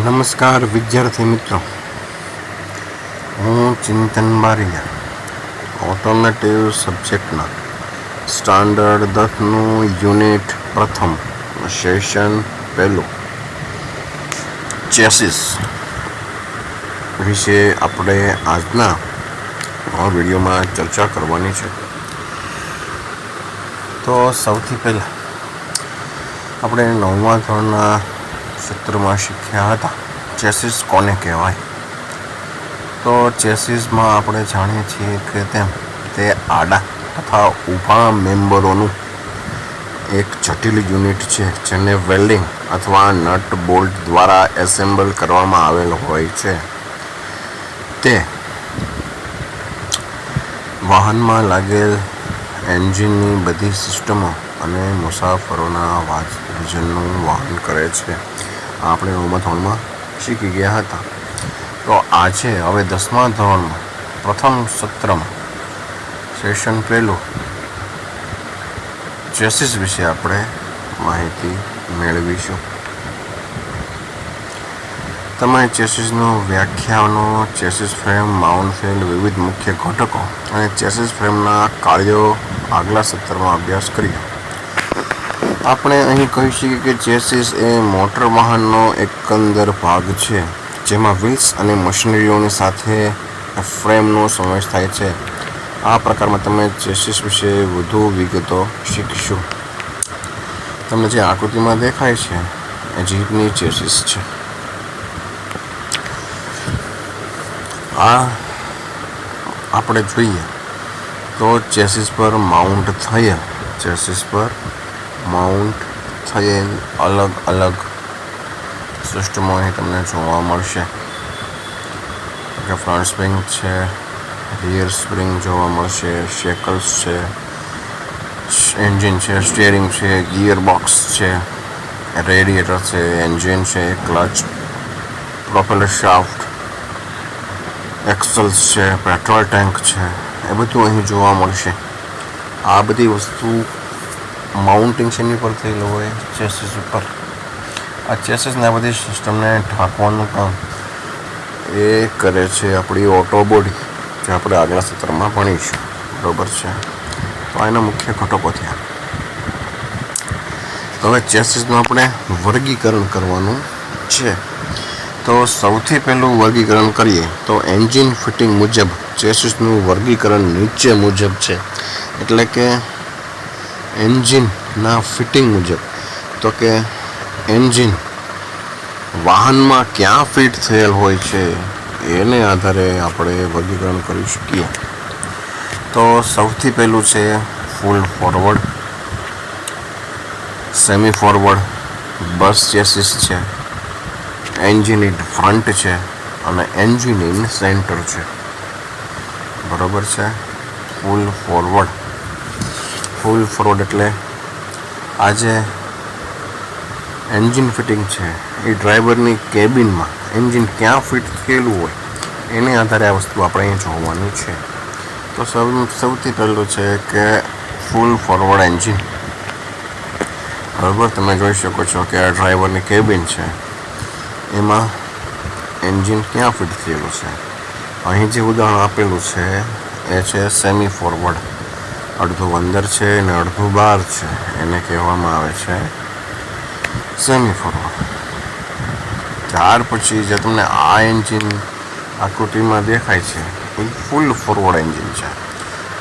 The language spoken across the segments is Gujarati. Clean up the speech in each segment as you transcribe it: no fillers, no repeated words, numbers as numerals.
નમસ્કાર વિદ્યાર્થી મિત્રો, હું ચિંતન બારિયા ઓટોમેટિવ સબ્જેક્ટના સ્ટાન્ડર્ડ 10નું યુનિટ પ્રથમ સેશન પહેલું ચેસિસ વિશે આપણે આજના વિડીયોમાં ચર્ચા કરવાની છે. તો સૌથી પહેલાં આપણે 9મા ધોરણના સૂત્રમાં શીખ્યા હતા ચેસિસ કોને કહેવાય. તો ચેસિસમાં આપણે જાણીએ છીએ કે તે આડા તથા ઊભા મેમ્બરોનું એક જટિલ યુનિટ છે, જેને વેલ્ડિંગ અથવા નટ બોલ્ટ દ્વારા એસેમ્બલ કરવામાં આવેલ હોય છે. તે વાહનમાં લાગેલ એન્જિનની બધી સિસ્ટમો અને મુસાફરોના વજનનું વહન કરે છે. આપણે 9મા ધોરણમાં શીખી ગયા હતા. તો આજે હવે 10મા ધોરણમાં પ્રથમ સત્રમાં સેશન પહેલું ચેસિસ વિશે આપણે માહિતી મેળવીશું. તમે ચેસિસનું વ્યાખ્યાનો, ચેસિસ ફ્રેમ, માઉન્ટ ફેલ, વિવિધ મુખ્ય ઘટકો અને ચેસિસ ફ્રેમના કાર્યો આગલા સત્રમાં અભ્યાસ કર્યો. આપણે અહીં કહી શકીએ કે ચેસિસ એ મોટર વાહનનો એકંદર ભાગ છે, જેમાં વ્હીલ્સ અને મશીનરીઓની સાથે ફ્રેમનો સમાવેશ થાય છે. આ પ્રકારમાં તમે ચેસિસ વિશે વધુ વિગતો શીખશો. તમને જે આકૃતિમાં દેખાય છે એ જીપની ચેસિસ છે. આ આપણે જોઈએ તો ચેસિસ પર માઉન્ટ થયેલ અલગ અલગ સિસ્ટમો અહીં તમને જોવા મળશે. કે ફ્રન્ટ સ્પ્રિંગ છે, રિયર સ્પ્રિંગ જોવા મળશે, શેકલ્સ છે, એન્જિન છે, સ્ટીયરિંગ છે, ગિયર બોક્સ છે, રેડિએટર છે, એન્જિન છે, ક્લચ, પ્રોપેલર શાફ્ટ, એક્સલ્સ છે, પેટ્રોલ ટેન્ક છે, એ બધું અહીં જોવા મળશે. આ બધી વસ્તુ માઉન્ટિંગ શેની પર થયેલું હોય? ચેસિસ ઉપર. આ ચેસિસને આ બધી સિસ્ટમને ઢાંકવાનું કામ એ કરે છે આપણી ઓટો બોડી, જે આપણે આગલા સત્રમાં ભણીશું. બરાબર છે. તો એના મુખ્ય ઘટકો થયા. તો હવે ચેસિસનું આપણે વર્ગીકરણ કરવાનું છે. તો સૌથી પહેલું વર્ગીકરણ કરીએ તો એન્જિન ફિટિંગ મુજબ ચેસિસનું વર્ગીકરણ નીચે મુજબ છે. એટલે કે એન્જિનના ફિટિંગ મુજબ, તો કે એન્જિન વાહનમાં ક્યાં ફિટ થયેલ હોય છે એને આધારે આપણે વર્ગીકરણ કરી શકીએ. તો સૌથી પહેલું છે ફૂલ ફોરવર્ડ, સેમી ફોરવર્ડ, બસ ચેસિસ છે, એન્જિન ઇન ફ્રન્ટ છે અને એન્જિન ઇન સેન્ટર છે. બરાબર છે. ફૂલ ફોરવર્ડ એટલે આજે એન્જિન ફિટિંગ છે એ ડ્રાઈવરની કેબિનમાં એન્જિન ક્યાં ફિટ થયેલું હોય એને આધારે આ વસ્તુ આપણે અહીં જોવાની છે. તો સૌથી પહેલું છે કે ફૂલ ફોરવર્ડ એન્જિન. બરાબર. તમે જોઈ શકો છો કે આ ડ્રાઈવરની કેબિન છે, એમાં એન્જિન ક્યાં ફિટ થયેલું છે. અહીં જે ઉદાહરણ આપેલું છે એ છે સેમી ફોરવર્ડ. અડધું અંદર છે ને અડધું બહાર છે, એને કહેવામાં આવે છે સેમી ફોરવર્ડ. ત્યાર પછી જે તમને આ એન્જિન આકૃતિમાં દેખાય છે એ ફૂલ ફોરવર્ડ એન્જિન છે.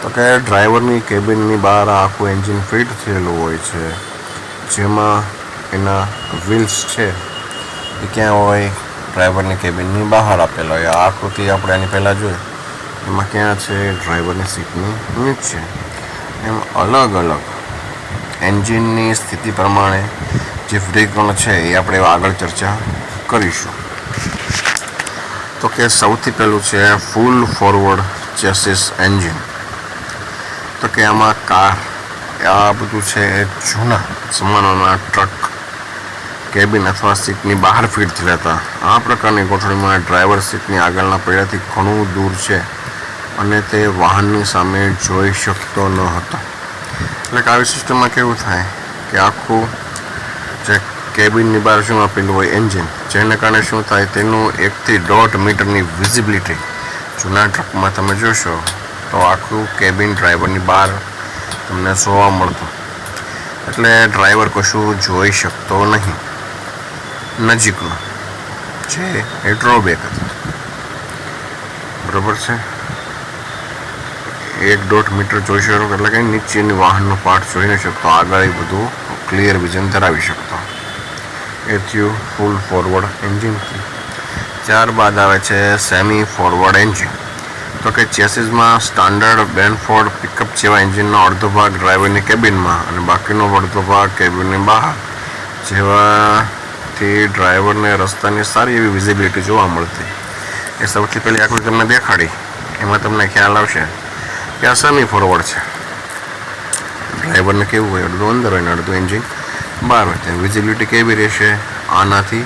તો કે ડ્રાઈવરની કેબિનની બહાર આખું એન્જિન ફિટ થયેલું હોય છે, જેમાં એના વ્હીલ્સ છે એ ક્યાં હોય? ડ્રાઈવરની કેબિનની બહાર આપેલા હોય. આ આકૃતિ આપણે આની પહેલાં જોઈ, એમાં ક્યાં છે? ડ્રાઈવરની સીટની નીચે. એમ અલગ અલગ એન્જિનની સ્થિતિ પ્રમાણે જે વર્ગીકરણ છે એ આપણે આગળ ચર્ચા કરીશું. તો કે સૌથી પહેલું છે ફૂલ ફોરવર્ડ ચેસિસ એન્જિન. તો કે આમાં કાર, આ બધું છે એ જૂના જમાનાના ટ્રક કેબિન અથવા સીટની બહાર ફિટ થયેલા હતા. આ પ્રકારની ગોઠવણીમાં ડ્રાઈવર સીટની આગળના પૈડાથી ઘણું દૂર છે અને તે વાહનની સામે જોઈ શકતો ન હતો. એટલે કે આવી સિસ્ટમમાં કેવું થાય કે આખું જે કેબિનની બહાર શું આપેલું હોય? એન્જિન, જેને કારણે શું થાય, તેનું 1 થી 1.5 મીટરની વિઝિબિલિટી જૂના ટ્રકમાં તમે જોશો તો આખું કેબિન ડ્રાઈવરની બહાર તમને જોવા મળતું. એટલે ડ્રાઈવર કશું જોઈ શકતો નહીં નજીકમાં, જે એ ડ્રોબેક હતો. બરાબર છે. 1-1.5 મીટર જોઈ શકો એટલે કે નીચેની વાહનનો પાર્ટ જોઈ ન શકતો, આગળ બધું ક્લિયર વિઝન ધરાવી શકતો. એ થયું ફૂલ ફોરવર્ડ એન્જિનથી. ત્યારબાદ આવે છે સેમી ફોરવર્ડ એન્જિન. તો કે ચેસીસમાં સ્ટાન્ડર્ડ બેનફોર્ડ પિકઅપ જેવા એન્જિનનો અડધો ભાગ ડ્રાઈવરની કેબિનમાં અને બાકીનો અડધો ભાગ કેબિનની બહાર, જેવાથી ડ્રાઈવરને રસ્તાની સારી એવી વિઝિબિલિટી જોવા મળતી. એ સૌથી પહેલી આકૃતિ તમને દેખાડી, એમાં તમને ખ્યાલ આવશે કે આ સેમી ફોરવર્ડ છે. ડ્રાઈવરને કેવું હોય, અડધું અંદર હોય ને અડધું એન્જિન બહાર હોય. તેની વિઝિબિલિટી કેવી રહેશે, આનાથી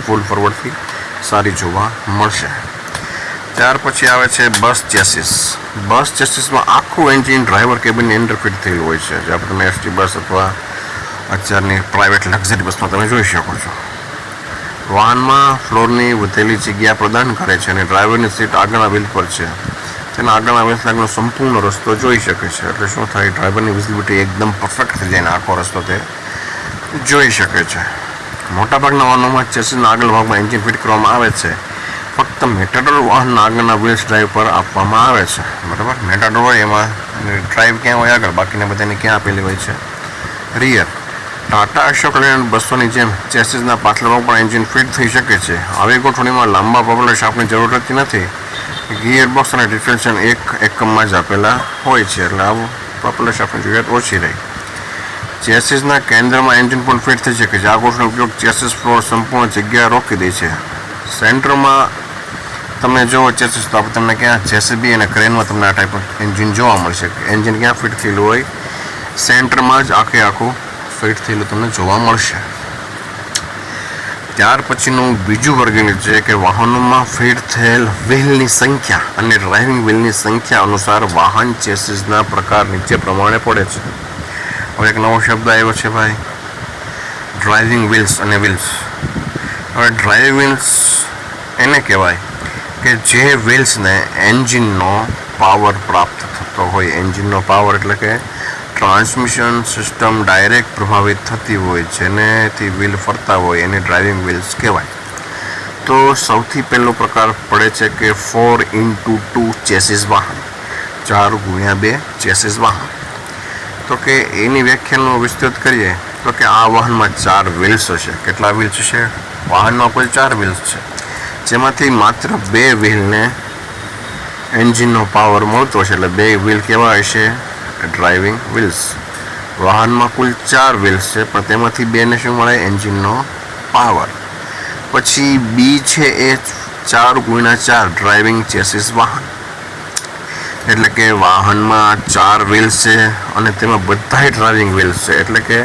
ફૂલ ફોરવર્ડથી સારી જોવા મળશે. ત્યાર પછી આવે છે બસ ચેસીસ. બસ ચેસીસમાં આખું એન્જિન ડ્રાઈવર કેબિનની અંદર ફિટ થયેલું હોય છે, જે આપણે તમે એસટી બસ અથવા અત્યારની પ્રાઇવેટ લક્ઝરી બસમાં તમે જોઈ શકો છો. વાહનમાં ફ્લોરની વધેલી જગ્યા પ્રદાન કરે છે અને ડ્રાઈવરની સીટ આગળના વ્હીલ પર છે. તેના આગળના વ્હીલ આગળનો સંપૂર્ણ રસ્તો જોઈ શકે છે. એટલે શું થાય, ડ્રાઈવરની વિઝિબિલિટી એકદમ પરફેક્ટ થઈ જાય, આખો રસ્તો તે જોઈ શકે છે. મોટાભાગના વાહનોમાં ચેસીસના આગળ ભાગમાં એન્જિન ફિટ કરવામાં આવે છે. ફક્ત મેટાડોર વાહનના આગળના વ્હીલ્સ ડ્રાઈવ પર આપવામાં આવે છે. બરાબર. મેટાડોર હોય એમાં ડ્રાઈવ ક્યાં હોય આગળ, બાકીના બધાને ક્યાં આપેલી હોય છે, રિયર. ટાટા અશોક લેલેન્ડ બસોની જેમ ચેસીસના પાછલા ભાગ પણ એન્જિન ફિટ થઈ શકે છે. આવી ગોઠવણીમાં લાંબા પ્રોપેલર શાફ્ટની જરૂર રહેતી નથી. ગિયર બોક્સ અને ડિફ્રેન્શિયલ એક એકમમાં જ આપેલા હોય છે, એટલે આવું પ્રોપેલર શાફ્ટની જરૂરિયાત ઓછી રહી. ચેસીસના કેન્દ્રમાં એન્જિન પણ ફિટ થઈ શકે છે. આ ગોઠવણીનો ઉપયોગ ચેસીસ ફ્લોર સંપૂર્ણ જગ્યા રોકી દે છે. સેન્ટરમાં તમે જુઓ ચેસીસ, તો આપણે તમને ક્યાં જેસીબી અને ક્રેનમાં તમને આ ટાઈપ એન્જિન જોવા મળશે. એન્જિન ક્યાં ફિટ થયેલું હોય, સેન્ટરમાં જ આખું ફિટ થયેલું તમને જોવા મળશે. ત્યાર પછીનું બીજું વર્ગીકરણ છે કે વાહનોમાં ફિટ થયેલ વ્હીલની સંખ્યા અને ડ્રાઇવિંગ વ્હીલની સંખ્યા અનુસાર વાહન ચેસીસના પ્રકાર નીચે પ્રમાણે પડે છે. હવે એક નવો શબ્દ આવ્યો છે ભાઈ, ડ્રાઇવિંગ વ્હીલ્સ અને વ્હીલ્સ. હવે ડ્રાઇવિંગ વ્હીલ્સ એને કહેવાય કે જે વ્હીલ્સને એન્જિનનો પાવર પ્રાપ્ત થતો હોય. એન્જિનનો પાવર એટલે કે ટ્રાન્સમિશન સિસ્ટમ ડાયરેક્ટ પ્રભાવિત થતી હોય, જેનેથી વ્હીલ ફરતા હોય, એને ડ્રાઇવિંગ વ્હીલ્સ કહેવાય. તો સૌથી પહેલો પ્રકાર પડે છે કે 4x2 ચેસીસ વાહન, 4x2 ચેસીસ વાહન. તો કે એની વ્યાખ્યાનો વિસ્તૃત કરીએ તો કે આ વાહનમાં 4 વ્હીલ્સ હશે. કેટલા વ્હીલ્સ હશે? વાહનમાં કુલ 4 વ્હીલ્સ છે, જેમાંથી માત્ર 2 વ્હીલને એન્જિનનો પાવર મળતો હશે. એટલે 2 વ્હીલ કેવા હશે? Driving wheels. વાહનમાં કુલ 4 વ્હીલ્સ છે, પણ તેમાંથી 2ને શું મળે? એન્જિનનો પાવર. પછી બી છે એ 4x4 ડ્રાઇવિંગ ચેસીસ વાહન. એટલે કે વાહનમાં 4 વ્હીલ્સ છે અને તેમાં બધાય ડ્રાઇવિંગ વ્હીલ્સ છે. એટલે કે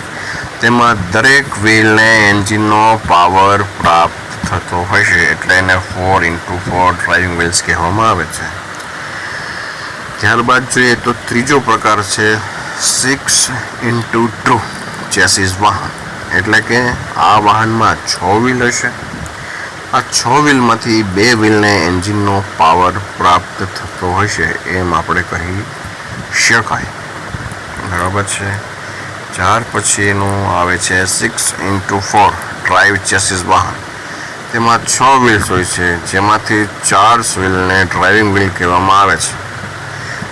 તેમાં દરેક વ્હીલને એન્જિનનો પાવર પ્રાપ્ત થતો હશે. એટલે એને 4x4 ડ્રાઇવિંગ વ્હીલ્સ કહેવામાં આવે છે. ત્યારબાદ જોઈએ તો ત્રીજો પ્રકાર છે 6x2 ચેસીસ વાહન. એટલે કે આ વાહનમાં 6 વ્હીલ હશે. આ 6 વ્હીલમાંથી 2 વ્હીલને એન્જિનનો પાવર પ્રાપ્ત થતો હશે, એમ આપણે કહી શકાય. બરાબર છે. ત્યાર પછીનું આવે છે 6x4 ડ્રાઇવ ચેસીસ વાહન. તેમાં 6 વ્હીલ્સ હોય છે, જેમાંથી 4 વ્હીલને ડ્રાઇવિંગ વ્હીલ કહેવામાં આવે છે.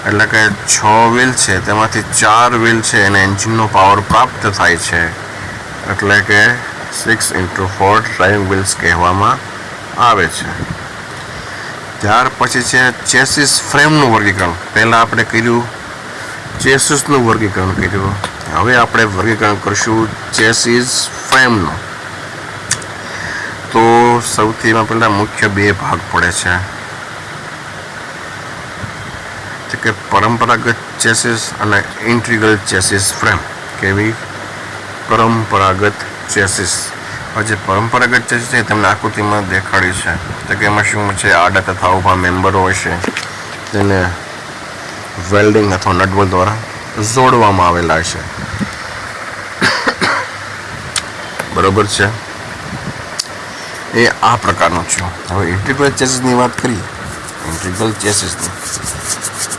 એટલે કે 6 વ્હીલ છે, તેમાંથી 4 વ્હીલ છે એને એન્જિનનો પાવર પ્રાપ્ત થાય છે. એટલે કે 6x4 ડ્રાઇવિંગ વ્હીલ્સ કહેવામાં આવે છે. ત્યાર પછી છે ચેસીસ ફ્રેમનું વર્ગીકરણ. પહેલાં આપણે કર્યું ચેસીસનું વર્ગીકરણ કર્યું, હવે આપણે વર્ગીકરણ કરીશું ચેસીસ ફ્રેમનું. તો સૌથી પહેલાં મુખ્ય 2 ભાગ પડે છે, કે પરંપરાગત ચેસીસ અને ઇન્ટિગ્રલ ચેસીસ ફ્રેમ. કેવી? પરંપરાગત ચેસીસ. જે પરંપરાગત ચેસીસ છે તમને આકૃતિમાં દેખાડી છે. તો કે એમાં શું છે? આડા તથા ઊભા મેમ્બરો હોય છે, તેને વેલ્ડિંગ અથવા નટબોલ્ટ દ્વારા જોડવામાં આવેલા છે. બરોબર છે. એ આ પ્રકારનો છે. હવે ઇન્ટિગ્રલ ચેસિસની વાત કરીએ. ઇન્ટિગ્રલ ચેસિસની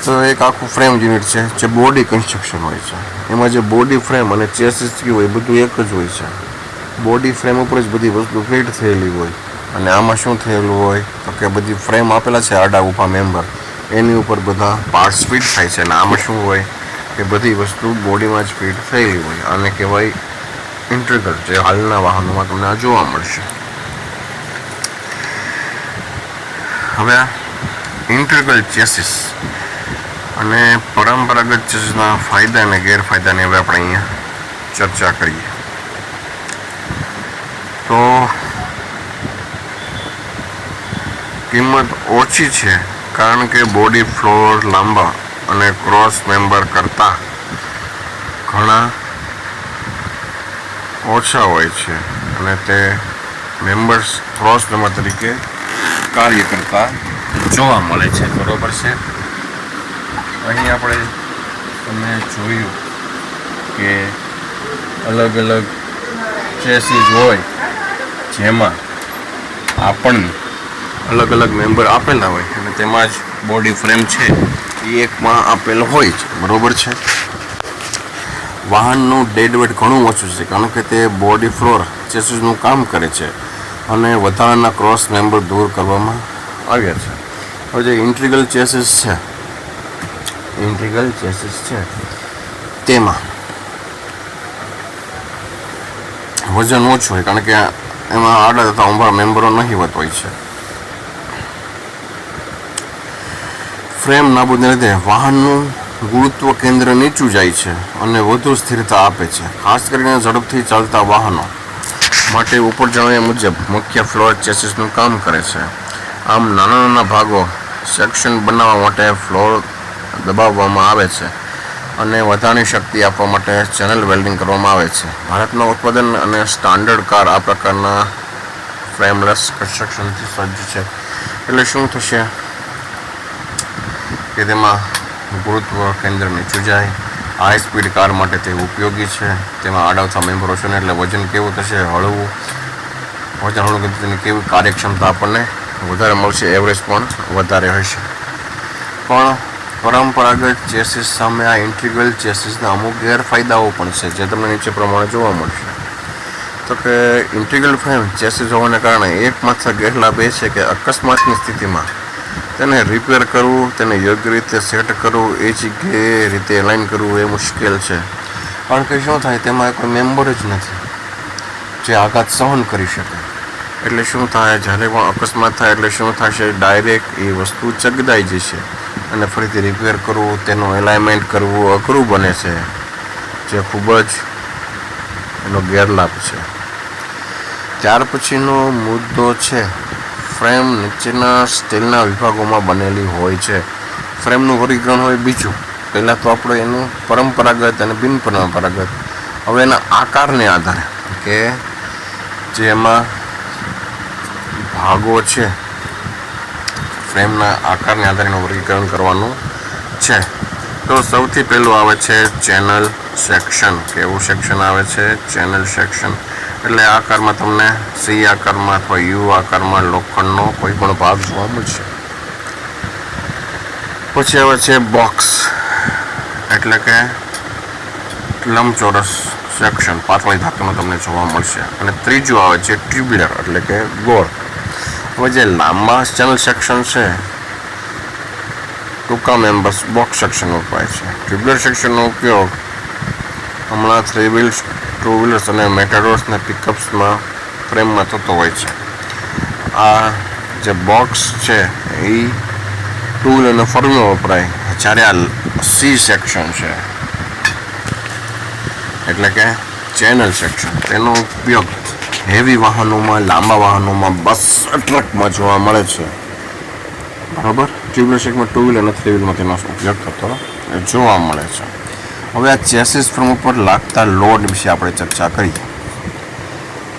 તો એક આખું ફ્રેમ યુનિટ છે જે બોડી કન્સ્ટ્રક્શન હોય છે. એમાં જે બોડી ફ્રેમ અને ચેસિસ થયું હોય એ બધું એક જ હોય છે. બોડી ફ્રેમ ઉપર જ બધી વસ્તુ ફિટ થયેલી હોય અને આમાં શું થયેલું હોય તો કે બધી ફ્રેમ આપેલા છે આડા ઊભા મેમ્બર, એની ઉપર બધા પાર્ટ્સ ફિટ થાય છે અને આમાં શું હોય કે બધી વસ્તુ બોડીમાં જ ફિટ થયેલી હોય. આને કહેવાય ઇન્ટિગ્રલ, જે હાલના વાહનોમાં તમને આ જોવા મળશે. હવે આ ઇન્ટિગ્રલ ચેસિસ અને પરંપરાગત ચેસિસના ફાયદા અને ગેરફાયદાની હવે આપણે અહીંયા ચર્ચા કરીએ. તો કિંમત ઓછી છે કારણ કે બોડી ફ્લોર લાંબા અને ક્રોસ મેમ્બર કરતાં ઘણા ઓછા હોય છે અને તે મેમ્બર્સ ક્રોસ મેમ્બર તરીકે કાર્ય કરતા જોવા મળે છે. બરોબર છે. અહીં આપણે તમે જોયું કે અલગ અલગ ચેસીસ હોય જેમાં આપણને અલગ અલગ મેમ્બર આપેલા હોય અને તેમાં જ બોડી ફ્રેમ છે એ એકમાં આપેલો હોય છે. બરોબર છે. વાહનનું ડેડ વેટ ઘણું ઓછું છે કારણ કે તે બોડી ફ્લોર ચેસીસનું કામ કરે છે અને વધારાના ક્રોસ મેમ્બર દૂર કરવામાં આવ્યા છે. હવે જે ઇન્ટિગ્રલ ચેસીસ છે તેમાં વજન ઓછું હોય કારણ કે એમાં આડા તથા ઊભા મેમ્બરો નહિવત હોય છે. ફ્રેમ નાબૂદને લીધે વાહનનું ગુરુત્વ કેન્દ્ર નીચું જાય છે અને વધુ સ્થિરતા આપે છે. ખાસ કરીને ઝડપથી ચાલતા વાહનો માટે ઉપર જણાવ્યા મુજબ મુખ્ય ફ્લોર ચેસિસનું કામ કરે છે. આમ નાના નાના ભાગો સેક્શન બનાવવા માટે ફ્લોર દબાવવામાં આવે છે અને વધારાની શક્તિ આપવા માટે ચેનલ વેલ્ડિંગ કરવામાં આવે છે. ભારતના ઉત્પાદન અને સ્ટાન્ડર્ડ કાર આ પ્રકારના ફ્રેમલેસ કન્સ્ટ્રક્શનથી સજ્જ છે. એટલે શું થશે કે તેમાં ગુરુત્વ કેન્દ્ર નીચું જાય. હાઈ સ્પીડ કાર માટે તે ઉપયોગી છે. તેમાં આડાવતા મેમ્બરો છે ને એટલે વજન કેવું થશે, હળવું. વજન હળવું તેની કેવી કાર્યક્ષમતા આપણને વધારે મળશે, એવરેજ પણ વધારે હશે. પણ પરંપરાગત ચેસિસ સામે આ ઇન્ટિગ્રલ ચેસિસના અમુક ગેરફાયદાઓ પણ છે જે તમને નીચે પ્રમાણે જોવા મળશે. તો કે ઇન્ટિગ્રલ ફ્રેમ ચેસિસ હોવાને કારણે એકમાત્ર ગેરલાભ એ છે કે અકસ્માતની સ્થિતિમાં તેને રિપેર કરવું, તેને યોગ્ય રીતે સેટ કરવું, એ જગ્યાએ રીતે એલાઇન કરવું એ મુશ્કેલ છે. કારણ કે શું થાય, તેમાં કોઈ મેમ્બર જ નથી જે આઘાત સહન કરી શકે. એટલે શું થાય, જ્યારે પણ અકસ્માત થાય એટલે શું થશે, ડાયરેક્ટ એ વસ્તુ ચગદાઈ જશે અને ફરીથી રિપેર કરવું, તેનું એલાઇનમેન્ટ કરવું અઘરું બને છે, જે ખૂબ જ એનો ગેરલાભ છે. ત્યાર પછીનો મુદ્દો છે ફ્રેમ નીચેના સ્ટીલના વિભાગોમાં બનેલી હોય છે. ફ્રેમનું વર્ગીકરણ હોય બીજું. પહેલાં તો આપણે એનું પરંપરાગત અને બિન પરંપરાગત. હવે એના આકારને આધારે કે જેમાં ભાગો છે ફ્રેમના આકારને આધારે એનું વર્ગીકરણ કરવાનું છે. તો સૌથી પહેલું આવે છે ચેનલ સેક્શન. કેવું સેક્શન આવે છે? Channel section. એટલે આકારમાં તમને સી આકારમાં અથવા યુ આકારમાં લોખંડનો કોઈ પણ ભાગ જોવા મળશે. પછી આવે છે બોક્સ, એટલે કે લંબચોરસ સેક્શન, પાતળી ધાતુનો તમને જોવા મળશે. અને ત્રીજું આવે છે ટ્યુબ્યુલર, એટલે કે ગોળ. હવે જે લાંબા ચેનલ સેક્શન છે, ટૂંકા મેમ્બર્સ બોક્સ સેક્શન વપરાય છે. ટ્યુબ્યુલર સેક્શનનો ઉપયોગ હમણાં 3 વ્હીલ્સ, 2 વ્હીલર્સ અને મેટાડોર્સના પિકઅપ્સમાં ફ્રેમમાં થતો હોય છે. આ જે બોક્સ છે એ 2 વ્હીલર અને 4 વ્હીલર વપરાય. જ્યારે આ સી સેક્શન છે એટલે કે ચેનલ સેક્શન, તેનો ઉપયોગ હેવી વાહનોમાં, લાંબા વાહનોમાં, બસ, ટ્રકમાં જોવા મળે છે. બરાબર. ટ્યુબ્યુલર સેક્શનમાં 2 વ્હીલર અને 3 વ્હીલમાં તેનો ઉપયોગ થતો જોવા મળે છે. હવે આ ચેસિસ ફ્રેમ ઉપર લાગતા લોડ વિશે આપણે ચર્ચા કરીએ.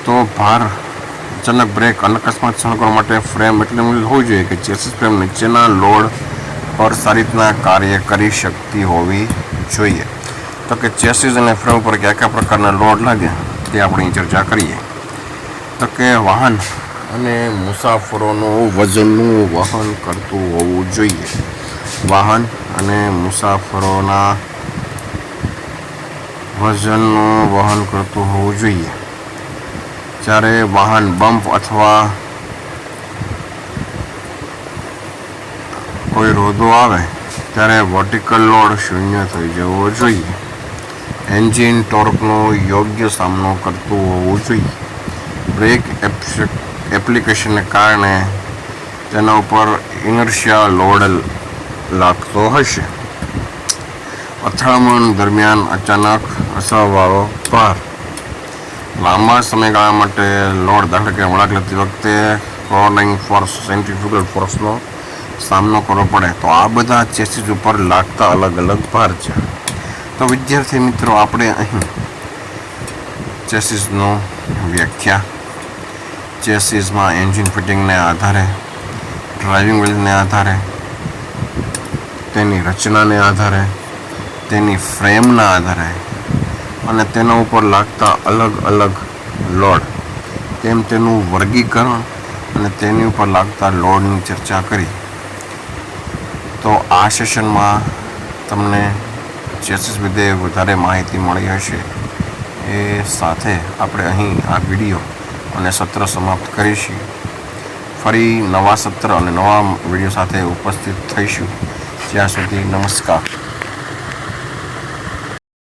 તો ભાર, અચાનક બ્રેક અને અકસ્માત સહન કરવા માટે ફ્રેમ એટલે હોવું જોઈએ કે ચેસિસ ફ્રેમ નીચેના લોડ પર સારી રીતના કાર્ય કરી શકતી હોવી જોઈએ. તો કે ચેસિસ અને ફ્રેમ ઉપર કયા કયા પ્રકારના લોડ લાગે તે આપણે ચર્ચા કરીએ. તો કે વાહન અને મુસાફરોનું વજનનું વહન કરતું હોવું જોઈએ. વાહન અને મુસાફરોના વજનનું વહન કરતું હોવું જોઈએ. જ્યારે વાહન બમ્પ અથવા કોઈ રોદો આવે ત્યારે વર્ટિકલ લોડ શૂન્ય થઈ જવો જોઈએ. એન્જિન ટોર્કનો યોગ્ય સામનો કરતું હોવું જોઈએ. બ્રેક એપ્લિકેશનને કારણે તેના ઉપર ઇનર્શિયા લોડ લાગતો હશે. અથડામણ દરમિયાન અચાનક અસરવાળો ભાર. લાંબા સમયગાળા માટે લોડ, દાખલા કે વળાંક લેતી વખતે રોલિંગ ફોર્સ, સેન્ટ્રીફ્યુગલ ફોર્સનો સામનો કરવો પડે, તો આ બધા ચેસિસ ઉપર લાગતા અલગ અલગ ભાર છે. તો વિદ્યાર્થી મિત્રો, આપણે અહીં ચેસિસનો વ્યાખ્યા, ચેસિસમાં એન્જિન ફિટિંગને આધારે, ડ્રાઇવિંગ વ્હીલને આધારે, તેની રચનાને આધારે, તેની ફ્રેમના આધારે અને તેના ઉપર લાગતા અલગ અલગ લોડ, તેનું વર્ગીકરણ અને તેની ઉપર લાગતા લોડની ચર્ચા કરી. તો આ સેશનમાં તમને ચેસિસ વિશે વધારે માહિતી મળી હશે. એ સાથે આપણે અહીં આ વિડીયો અને સત્ર સમાપ્ત કરીશું. ફરી નવા સત્ર અને નવા વિડીયો સાથે ઉપસ્થિત થઈશું. ત્યાં સુધી નમસ્કાર.